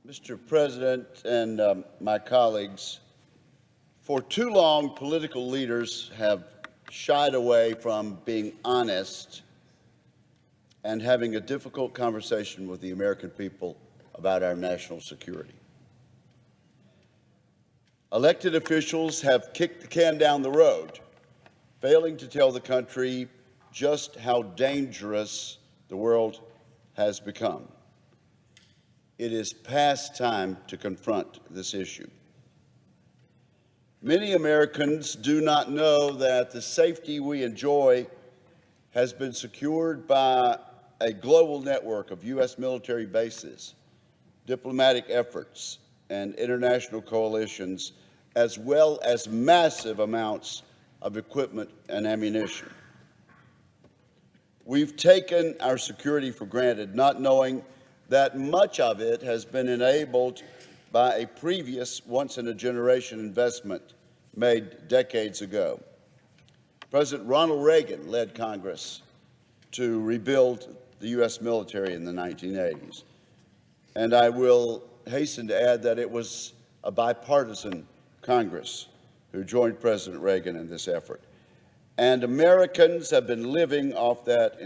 Mr. President and my colleagues, for too long, political leaders have shied away from being honest and having a difficult conversation with the American people about our national security. Elected officials have kicked the can down the road, failing to tell the country just how dangerous the world has become. It is past time to confront this issue. Many Americans do not know that the safety we enjoy has been secured by a global network of U.S. military bases, diplomatic efforts, and international coalitions, as well as massive amounts of equipment and ammunition. We've taken our security for granted, not knowing that much of it has been enabled by a previous once-in-a-generation investment made decades ago. President Ronald Reagan led Congress to rebuild the U.S. military in the 1980s. And I will hasten to add that it was a bipartisan Congress who joined President Reagan in this effort. And Americans have been living off that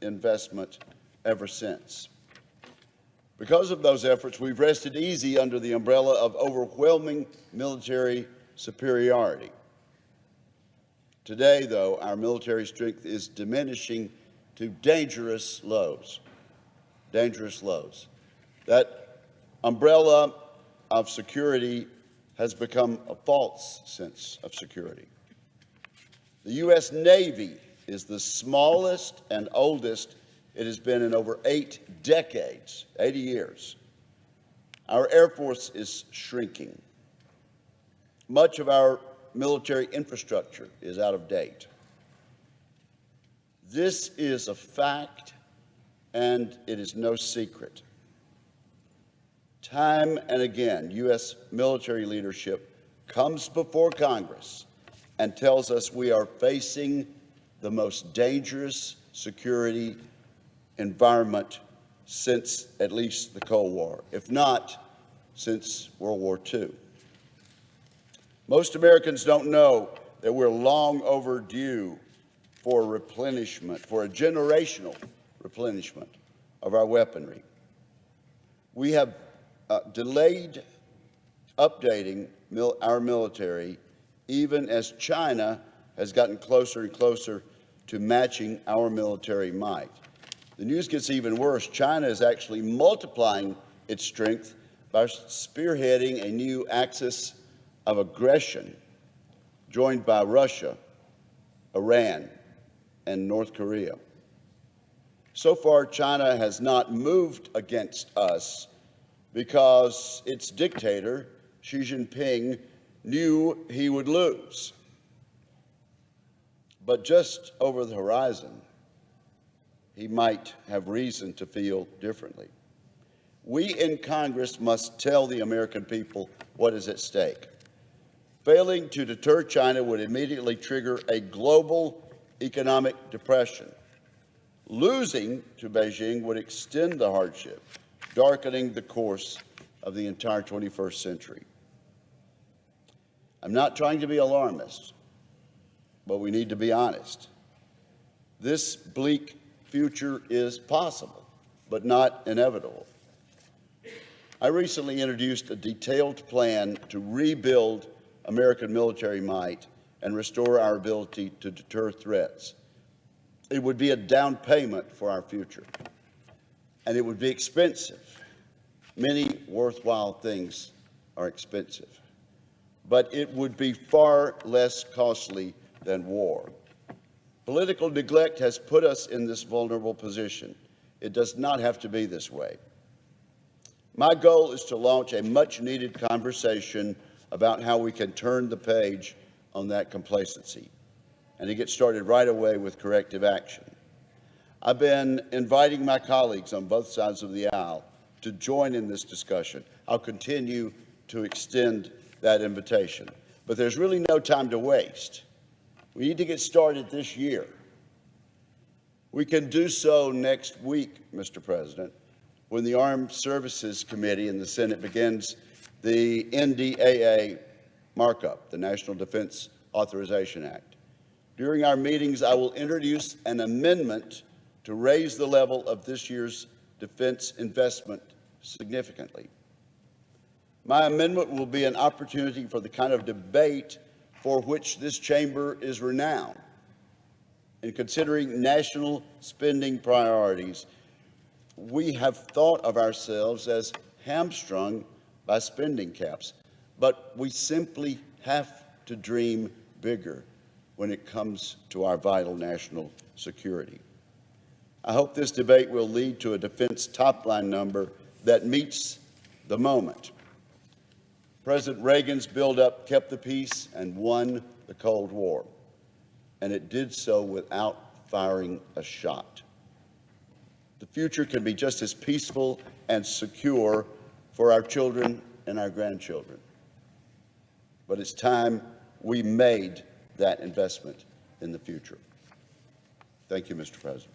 investment ever since. Because of those efforts, we've rested easy under the umbrella of overwhelming military superiority. Today, though, our military strength is diminishing to dangerous lows. Dangerous lows. That umbrella of security has become a false sense of security. The U.S. Navy is the smallest and oldest it has been in over 8 decades, 80 years. Our Air Force is shrinking. Much of our military infrastructure is out of date. This is a fact, and it is no secret. Time and again, U.S. military leadership comes before Congress and tells us we are facing the most dangerous security environment since at least the Cold War, if not since World War II. Most Americans don't know that we're long overdue for replenishment, for a generational replenishment of our weaponry. We have delayed updating our military even as China has gotten closer and closer to matching our military might. The news gets even worse. China is actually multiplying its strength by spearheading a new axis of aggression joined by Russia, Iran, and North Korea. So far, China has not moved against us because its dictator, Xi Jinping, knew he would lose. But just over the horizon, he might have reason to feel differently. We in Congress must tell the American people what is at stake. Failing to deter China would immediately trigger a global economic depression. Losing to Beijing would extend the hardship, darkening the course of the entire 21st century. I'm not trying to be alarmist, but we need to be honest. This bleak future is possible, but not inevitable. I recently introduced a detailed plan to rebuild American military might and restore our ability to deter threats. It would be a down payment for our future, and it would be expensive. Many worthwhile things are expensive, but it would be far less costly than war. Political neglect has put us in this vulnerable position. It does not have to be this way. My goal is to launch a much-needed conversation about how we can turn the page on that complacency and to get started right away with corrective action. I've been inviting my colleagues on both sides of the aisle to join in this discussion. I'll continue to extend that invitation. But there's really no time to waste. We need to get started this year. We can do so next week, Mr. President, when the Armed Services Committee in the Senate begins the NDAA markup, the National Defense Authorization Act. During our meetings, I will introduce an amendment to raise the level of this year's defense investment significantly. My amendment will be an opportunity for the kind of debate for which this chamber is renowned. In considering national spending priorities, we have thought of ourselves as hamstrung by spending caps, but we simply have to dream bigger when it comes to our vital national security. I hope this debate will lead to a defense top-line number that meets the moment. President Reagan's buildup kept the peace and won the Cold War, and it did so without firing a shot. The future can be just as peaceful and secure for our children and our grandchildren. But it's time we made that investment in the future. Thank you, Mr. President.